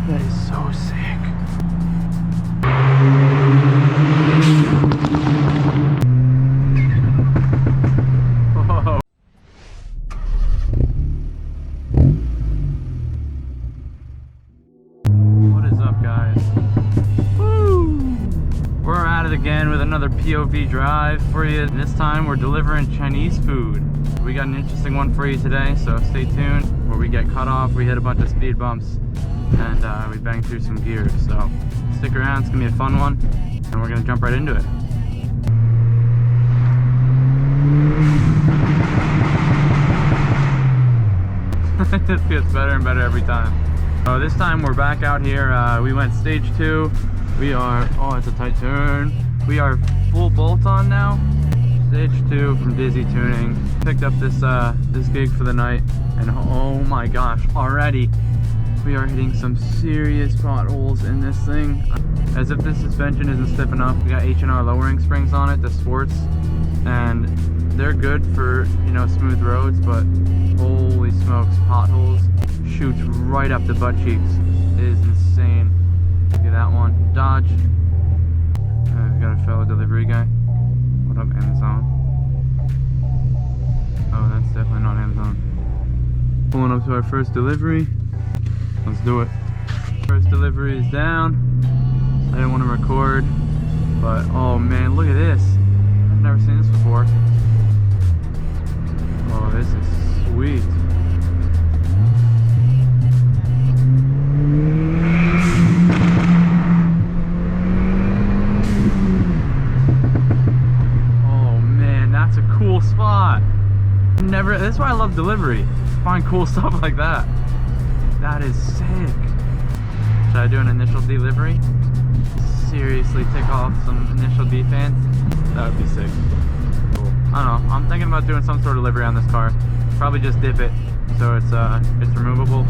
That is so sick. Whoa. What is up, guys? Woo! We're at it again with another POV drive for you. This time we're delivering Chinese food. We got an interesting one for you today, so stay tuned. Where we get cut off, we hit a bunch of speed bumps, and we banged through some gears. So stick around, it's gonna be a fun one, and we're gonna jump right into it. This gets better and better every time. So this time we're back out here. We went stage 2. We are, oh, it's a tight turn. We are full bolt on now. Stage 2 from Dizzy Tuning. Picked up this this gig for the night, and oh my gosh, already we are hitting some serious potholes in this thing. As if this suspension isn't stiff enough, we got H&R lowering springs on it, the sports, and they're good for, you know, smooth roads, but holy smokes, potholes shoots right up the butt cheeks. It is insane. Look at that one. Dodge. We got a fellow delivery guy. What up, Amazon? Oh, that's definitely not Amazon. Pulling up to our first delivery. Let's do it. First delivery is down. I didn't want to record, but oh man, look at this. I've never seen this before. Oh, this is sweet. Oh man, that's a cool spot. That's why I love delivery. Find cool stuff like that. That is sick. Should I do an initial delivery? Seriously, take off some initial defense? That would be sick. Cool. I don't know. I'm thinking about doing some sort of delivery on this car. Probably just dip it so it's removable.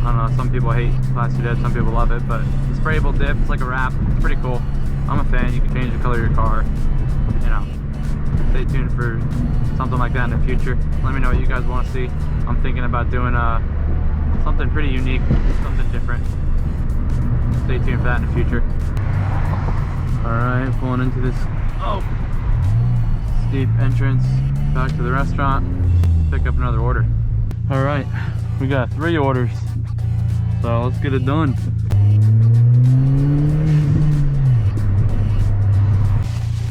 I don't know. Some people hate Class 2 dip. Some people love it. But the sprayable dip, it's like a wrap. It's pretty cool. I'm a fan. You can change the color of your car. You know. Stay tuned for something like that in the future. Let me know what you guys want to see. I'm thinking about doing something pretty unique, something different. Stay tuned for that in the future. Alright, pulling into this steep entrance back to the restaurant. Pick up another order. Alright, we got 3 orders, so let's get it done.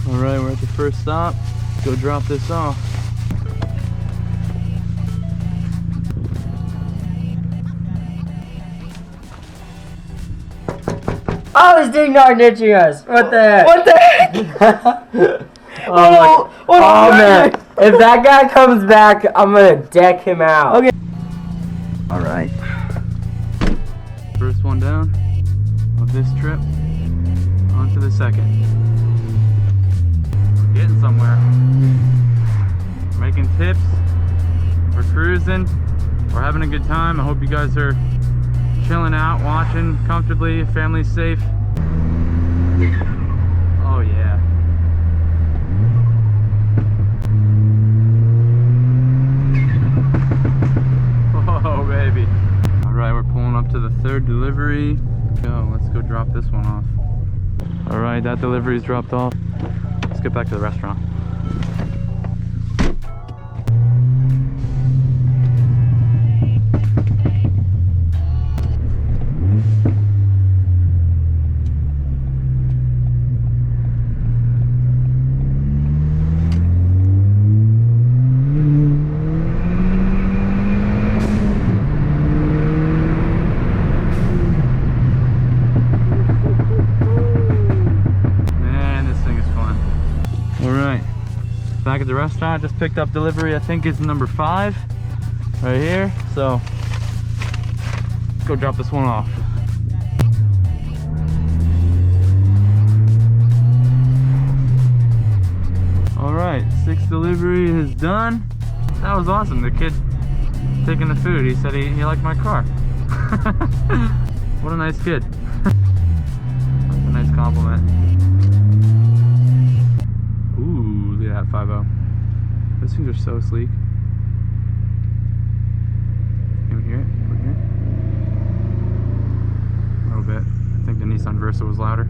Alright, we're at the first stop. Let's go drop this off. Oh, this ding dong ditching us. What the heck? What the heck? Oh man. If that guy comes back, I'm gonna deck him out. Okay. Alright. First one down of this trip. On to the second. We're getting somewhere. We're making tips. We're cruising. We're having a good time. I hope you guys are chilling out, watching comfortably, family's safe. Oh yeah. Oh baby. Alright, we're pulling up to the 3rd delivery. Let's go drop this one off. Alright, that delivery is dropped off. Let's get back to the restaurant. Back at the restaurant, just picked up delivery. I think it's number 5 right here. So let's go drop this one off. All right, 6th delivery is done. That was awesome. The kid taking the food, he said he liked my car. What a nice kid. That's a nice compliment. Ooh, look at that 5.0. Those things are so sleek. Can we hear it? Over here? Nissan Versa was louder.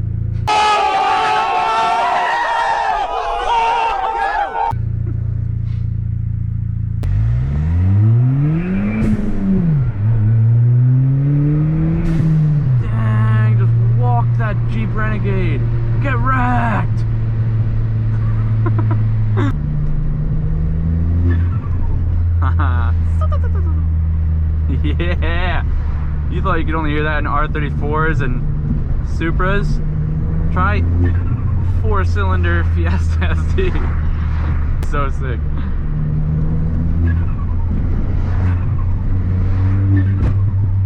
Dang, just walk that Jeep Renegade. Get wrecked! Yeah! You thought you could only hear that in R34s and Supras? Try 4-cylinder Fiesta ST. So sick.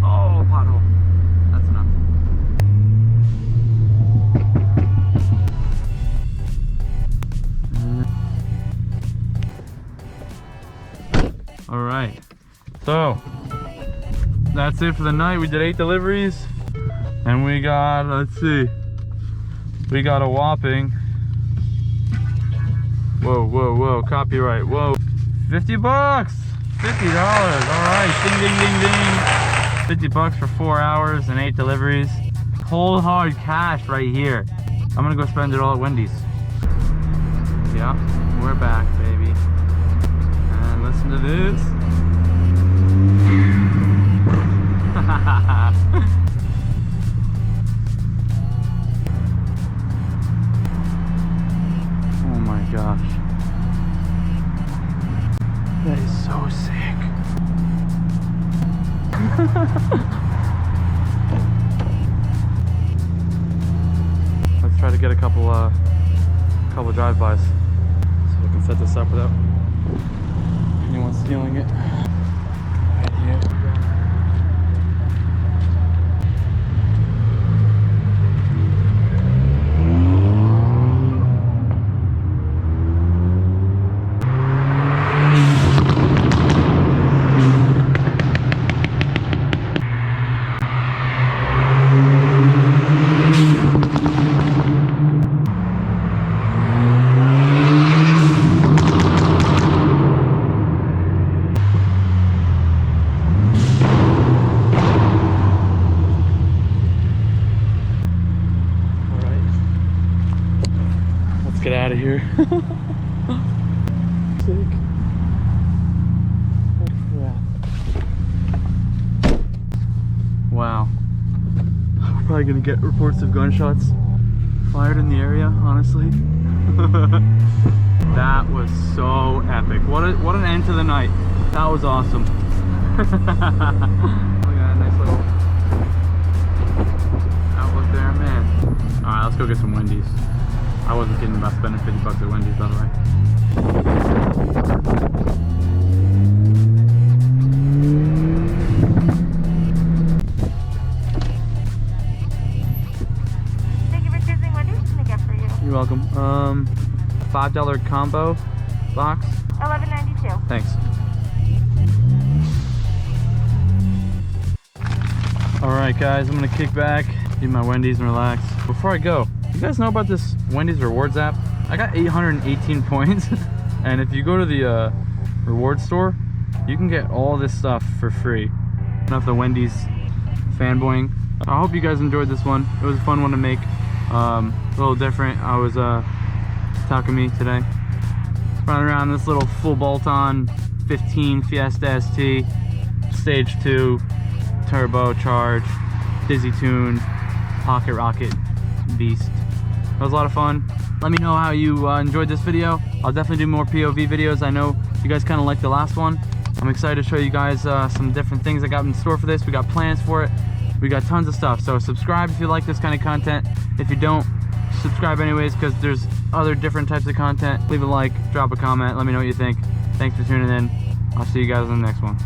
Oh, pothole. That's enough. All right. So that's it for the night. We did 8 deliveries and we got, let's see, we got a whopping, whoa, copyright, whoa, 50 bucks, $50. All right, ding, ding, ding, ding. 50 bucks for 4 hours and 8 deliveries. Cold hard cash right here. I'm gonna go spend it all at Wendy's. Yeah, we're back, baby. And listen to this. Oh my gosh. That is so sick. Let's try to get a couple drive-bys so we can set this up without anyone stealing it. Right here. Get out of here. Sick. Wow. We're probably gonna get reports of gunshots fired in the area, honestly. That was so epic. What an end to the night. That was awesome. Look at that nice little outlook there, man. Alright, let's go get some Wendy's. I wasn't kidding about spending 50 bucks at Wendy's, by the way. Thank you for choosing Wendy's. What can I get for you? You're welcome. $5 combo box. $11.92. Thanks. Alright guys, I'm gonna kick back, eat my Wendy's and relax. Before I go, you guys know about this Wendy's rewards app? I got 818 points and if you go to the reward store, you can get all this stuff for free. Enough the Wendy's fanboying. I hope you guys enjoyed this one. It was a fun one to make. A little different. I was talking me today. Running around this little full bolt-on 15 Fiesta ST, stage 2, turbocharged, dizzy tune, pocket rocket beast. It was a lot of fun. Let me know how you enjoyed this video. I'll definitely do more POV videos. I know you guys kind of liked the last one. I'm excited to show you guys some different things I got in store for this. We got plans for it. We got tons of stuff. So subscribe if you like this kind of content. If you don't, subscribe anyways because there's other different types of content. Leave a like, drop a comment, let me know what you think. Thanks for tuning in. I'll see you guys on the next one.